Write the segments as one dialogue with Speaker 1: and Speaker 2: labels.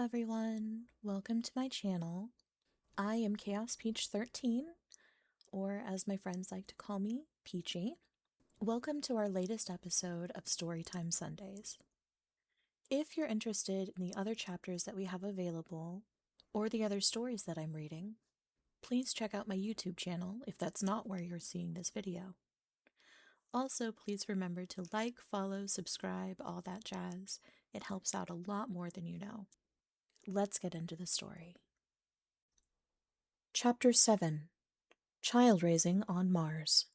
Speaker 1: everyone, welcome to my channel. I am Chaos Peach 13, or as my friends like to call me, Peachy. Welcome to our latest episode of Storytime Sundays. If you're interested in the other chapters that we have available, or the other stories that I'm reading, please check out my YouTube channel if that's not where you're seeing this video. Also, please remember to like, follow, subscribe, all that jazz. It helps out a lot more than you know. Let's get into the story. Chapter 7 Child Raising on Mars.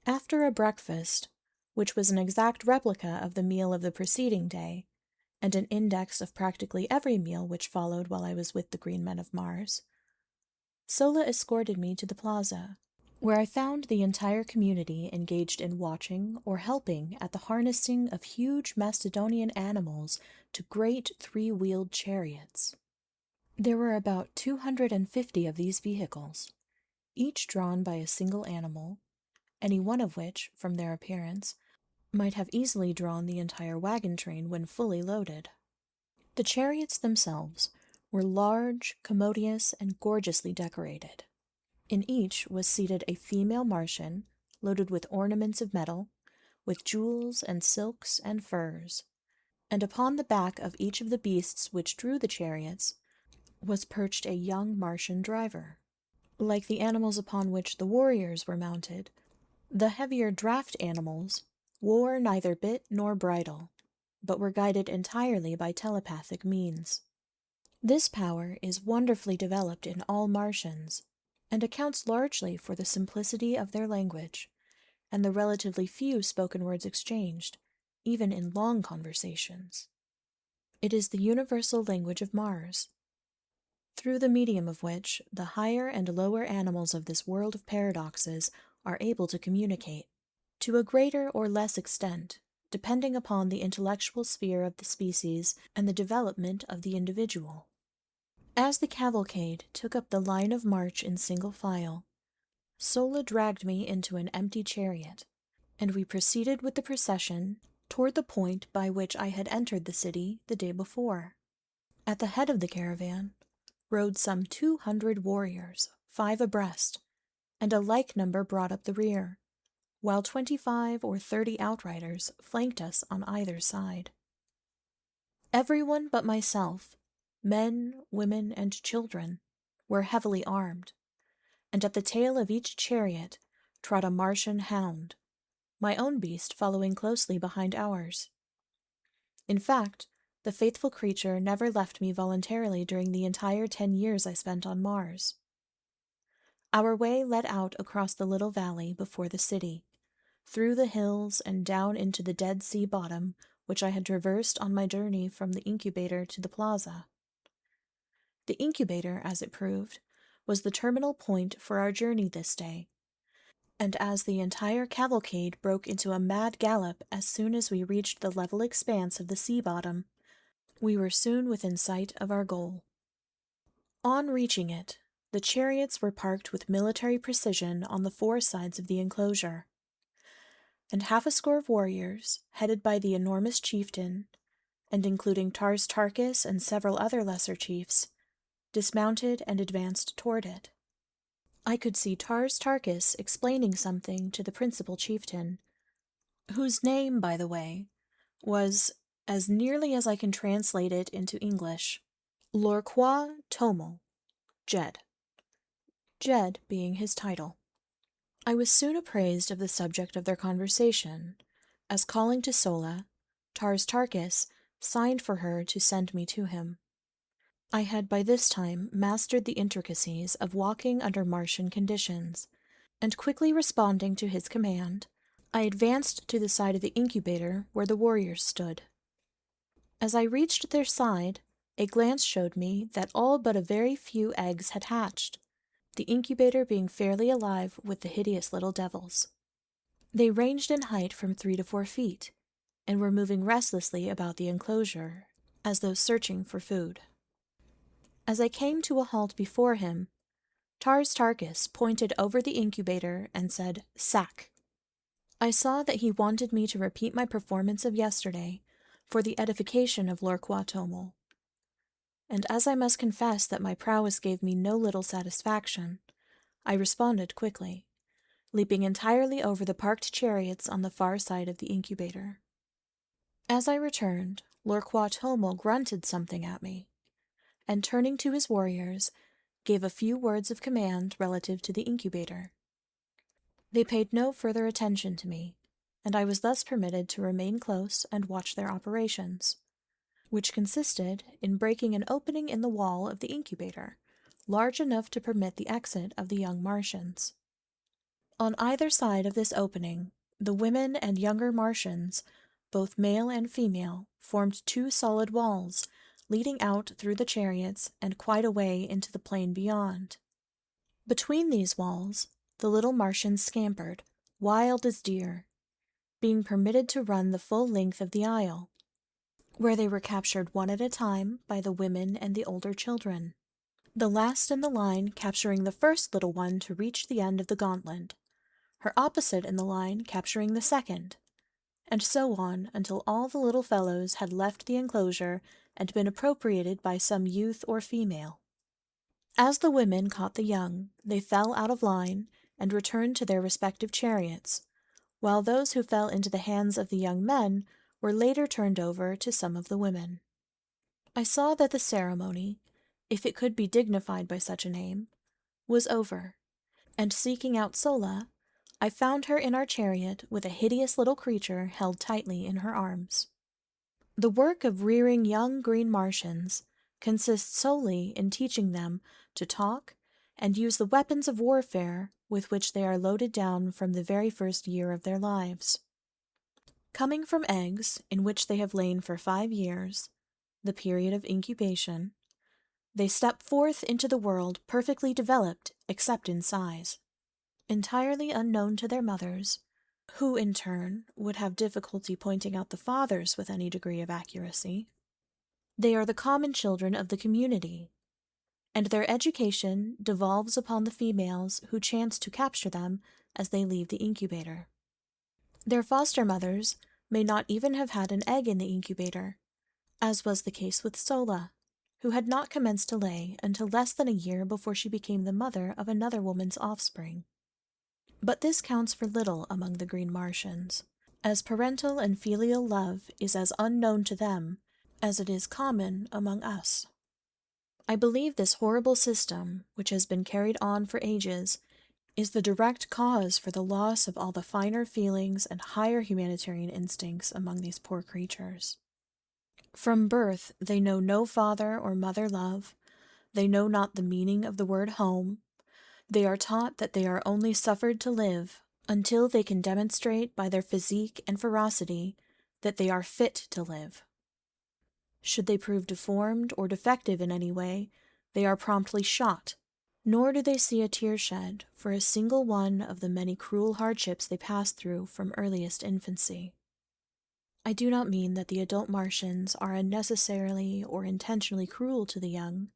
Speaker 1: After a breakfast, which was an exact replica of the meal of the preceding day, and an index of practically every meal which followed while I was with the Green Men of Mars, Sola escorted me to the plaza, where I found the entire community engaged in watching or helping at the harnessing of huge Macedonian animals to great three-wheeled chariots. There were about 250 of these vehicles, each drawn by a single animal, any one of which, from their appearance, might have easily drawn the entire wagon train when fully loaded. The chariots themselves were large, commodious, and gorgeously decorated. In each was seated a female Martian, loaded with ornaments of metal, with jewels and silks and furs, and upon the back of each of the beasts which drew the chariots was perched a young Martian driver. Like the animals upon which the warriors were mounted, the heavier draft animals wore neither bit nor bridle, but were guided entirely by telepathic means. This power is wonderfully developed in all Martians, and accounts largely for the simplicity of their language, and the relatively few spoken words exchanged, even in long conversations. It is the universal language of Mars, through the medium of which the higher and lower animals of this world of paradoxes are able to communicate, to a greater or less extent, depending upon the intellectual sphere of the species and the development of the individual. As the cavalcade took up the line of march in single file, Sola dragged me into an empty chariot, and we proceeded with the procession toward the point by which I had entered the city the day before. At the head of the caravan rode some 200 warriors, 5 abreast, and a like number brought up the rear, while 25 or 30 outriders flanked us on either side. Everyone but myself, men, women, and children, were heavily armed, and at the tail of each chariot trod a Martian hound, my own beast following closely behind ours. In fact, the faithful creature never left me voluntarily during the entire 10 years I spent on Mars. Our way led out across the little valley before the city, through the hills and down into the Dead Sea bottom which I had traversed on my journey from the incubator to the plaza. The incubator, as it proved, was the terminal point for our journey this day, and as the entire cavalcade broke into a mad gallop as soon as we reached the level expanse of the sea bottom, we were soon within sight of our goal. On reaching it, the chariots were parked with military precision on the 4 sides of the enclosure, and half a score of warriors, headed by the enormous chieftain, and including Tars Tarkas and several other lesser chiefs, dismounted and advanced toward it. I could see Tars Tarkas explaining something to the principal chieftain, whose name, by the way, was, as nearly as I can translate it into English, Lorqua Tomo, Jed. Jed being his title. I was soon appraised of the subject of their conversation, as calling to Sola, Tars Tarkas signed for her to send me to him. I had by this time mastered the intricacies of walking under Martian conditions, and quickly responding to his command, I advanced to the side of the incubator where the warriors stood. As I reached their side, a glance showed me that all but a very few eggs had hatched, the incubator being fairly alive with the hideous little devils. They ranged in height from 3 to 4 feet, and were moving restlessly about the enclosure, as though searching for food. As I came to a halt before him, Tars Tarkas pointed over the incubator and said, "Sack." I saw that he wanted me to repeat my performance of yesterday for the edification of Lorqua Tomo. and as I must confess that my prowess gave me no little satisfaction, I responded quickly, leaping entirely over the parked chariots on the far side of the incubator. As I returned, Lorquat Tomel grunted something at me, and turning to his warriors, gave a few words of command relative to the incubator. They paid no further attention to me, and I was thus permitted to remain close and watch their operations, which consisted in breaking an opening in the wall of the incubator, large enough to permit the exit of the young Martians. On either side of this opening, the women and younger Martians, both male and female, formed two solid walls, leading out through the chariots and quite away into the plain beyond. Between these walls, the little Martians scampered, wild as deer, being permitted to run the full length of the aisle, where they were captured one at a time by the women and the older children, the last in the line capturing the first little one to reach the end of the gauntlet, her opposite in the line capturing the second, and so on until all the little fellows had left the enclosure and been appropriated by some youth or female. As the women caught the young, they fell out of line and returned to their respective chariots, while those who fell into the hands of the young men were later turned over to some of the women. I saw that the ceremony, if it could be dignified by such a name, was over, and seeking out Sola, I found her in our chariot with a hideous little creature held tightly in her arms. The work of rearing young green Martians consists solely in teaching them to talk and use the weapons of warfare with which they are loaded down from the very first year of their lives. Coming from eggs in which they have lain for 5 years, the period of incubation, they step forth into the world perfectly developed except in size, entirely unknown to their mothers, who in turn would have difficulty pointing out the fathers with any degree of accuracy. They are the common children of the community, and their education devolves upon the females who chance to capture them as they leave the incubator. Their foster mothers may not even have had an egg in the incubator, as was the case with Sola, who had not commenced to lay until less than a year before she became the mother of another woman's offspring. But this counts for little among the Green Martians, as parental and filial love is as unknown to them as it is common among us. I believe this horrible system, which has been carried on for ages, is the direct cause for the loss of all the finer feelings and higher humanitarian instincts among these poor creatures. From birth they know no father or mother love, they know not the meaning of the word home, they are taught that they are only suffered to live until they can demonstrate by their physique and ferocity that they are fit to live. Should they prove deformed or defective in any way, they are promptly shot, nor do they see a tear shed for a single one of the many cruel hardships they pass through from earliest infancy. I do not mean that the adult Martians are unnecessarily or intentionally cruel to the young,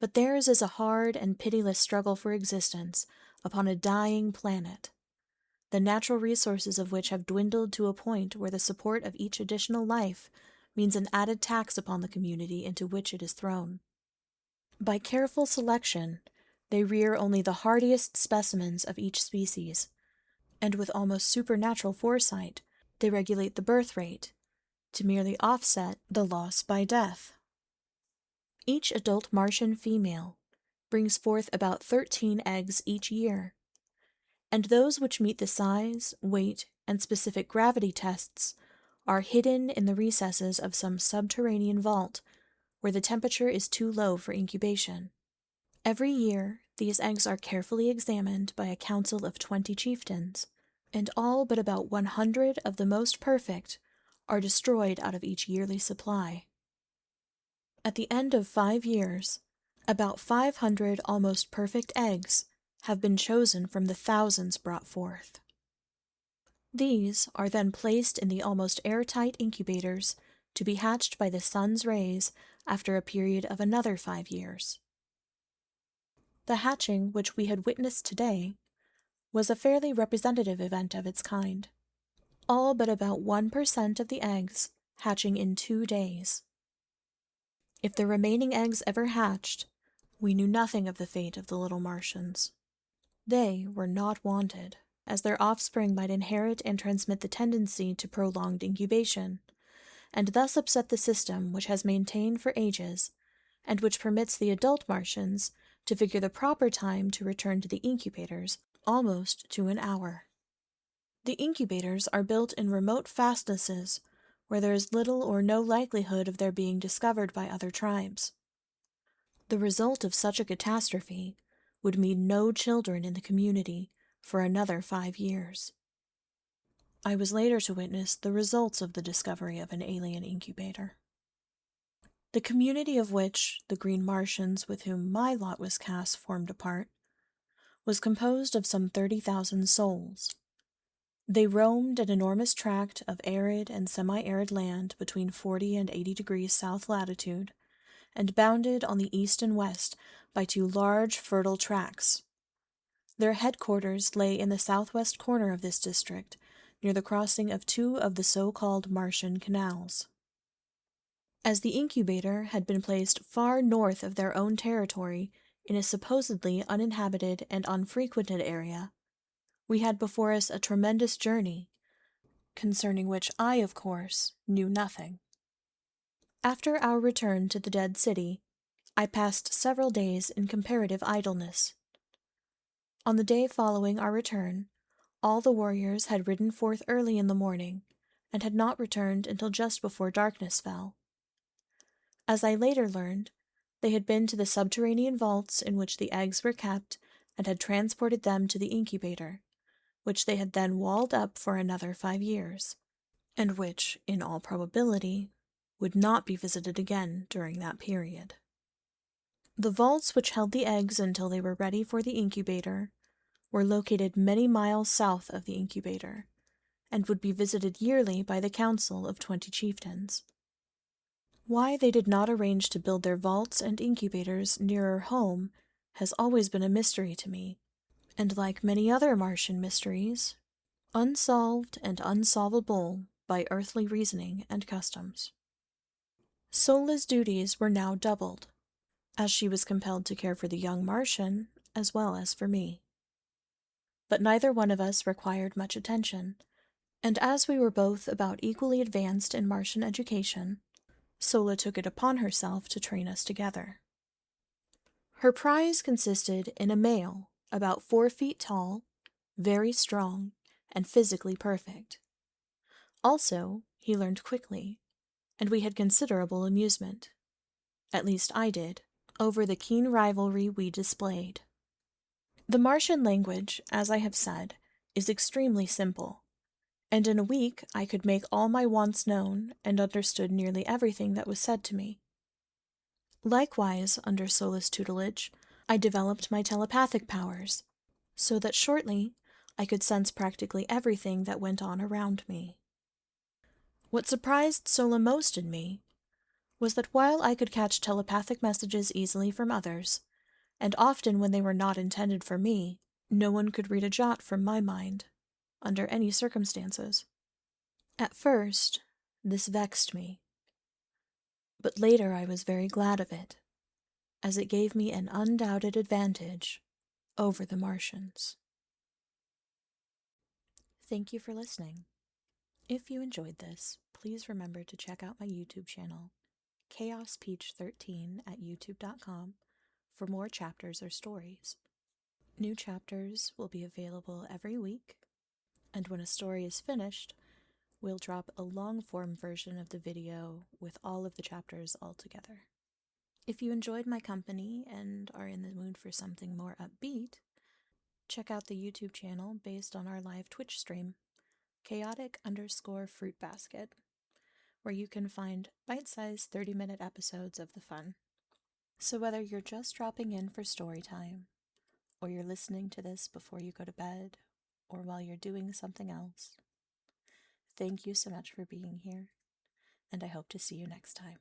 Speaker 1: but theirs is a hard and pitiless struggle for existence upon a dying planet, the natural resources of which have dwindled to a point where the support of each additional life means an added tax upon the community into which it is thrown. By careful selection, they rear only the hardiest specimens of each species, and with almost supernatural foresight, they regulate the birth rate to merely offset the loss by death. Each adult Martian female brings forth about 13 eggs each year, and those which meet the size, weight, and specific gravity tests are hidden in the recesses of some subterranean vault where the temperature is too low for incubation. Every year, these eggs are carefully examined by a council of 20 chieftains, and all but about 100 of the most perfect are destroyed out of each yearly supply. At the end of 5 years, about 500 almost perfect eggs have been chosen from the thousands brought forth. These are then placed in the almost airtight incubators to be hatched by the sun's rays after a period of another 5 years. The hatching which we had witnessed today was a fairly representative event of its kind, all but about 1% of the eggs hatching in 2 days. If the remaining eggs ever hatched, we knew nothing of the fate of the little Martians. They were not wanted, as their offspring might inherit and transmit the tendency to prolonged incubation, and thus upset the system which has maintained for ages, and which permits the adult Martians to figure the proper time to return to the incubators almost to an hour. The incubators are built in remote fastnesses where there is little or no likelihood of their being discovered by other tribes. The result of such a catastrophe would mean no children in the community for another 5 years. I was later to witness the results of the discovery of an alien incubator. The community of which the Green Martians with whom my lot was cast formed a part was composed of some 30,000 souls. They roamed an enormous tract of arid and semi-arid land between 40 and 80 degrees south latitude, and bounded on the east and west by 2 large fertile tracts. Their headquarters lay in the southwest corner of this district, near the crossing of 2 of the so-called Martian canals. As the incubator had been placed far north of their own territory in a supposedly uninhabited and unfrequented area, we had before us a tremendous journey, concerning which I, of course, knew nothing. After our return to the dead city, I passed several days in comparative idleness. On the day following our return, all the warriors had ridden forth early in the morning, and had not returned until just before darkness fell. As I later learned, they had been to the subterranean vaults in which the eggs were kept and had transported them to the incubator, which they had then walled up for another 5 years, and which, in all probability, would not be visited again during that period. The vaults which held the eggs until they were ready for the incubator were located many miles south of the incubator, and would be visited yearly by the council of 20 chieftains. Why they did not arrange to build their vaults and incubators nearer home has always been a mystery to me, and like many other Martian mysteries, unsolved and unsolvable by earthly reasoning and customs. Sola's duties were now doubled, as she was compelled to care for the young Martian as well as for me. But neither one of us required much attention, and as we were both about equally advanced in Martian education, Sola took it upon herself to train us together. Her prize consisted in a male about 4 feet tall, very strong, and physically perfect. Also, he learned quickly, and we had considerable amusement, at least I did, over the keen rivalry we displayed. The Martian language, as I have said, is extremely simple, and in a week I could make all my wants known and understood nearly everything that was said to me. Likewise, under Sola's tutelage, I developed my telepathic powers, so that shortly I could sense practically everything that went on around me. What surprised Sola most in me was that while I could catch telepathic messages easily from others, and often when they were not intended for me, no one could read a jot from my mind, under any circumstances. At first, this vexed me, but later I was very glad of it, as it gave me an undoubted advantage over the Martians. Thank you for listening. If you enjoyed this, please remember to check out my YouTube channel, ChaosPeach13 at youtube.com, for more chapters or stories. New chapters will be available every week, and when a story is finished, we'll drop a long-form version of the video with all of the chapters all together. If you enjoyed my company and are in the mood for something more upbeat, check out the YouTube channel based on our live Twitch stream, chaotic_fruit basket, where you can find bite-sized 30-minute episodes of the fun. So whether you're just dropping in for story time, or you're listening to this before you go to bed, or while you're doing something else, thank you so much for being here, and I hope to see you next time.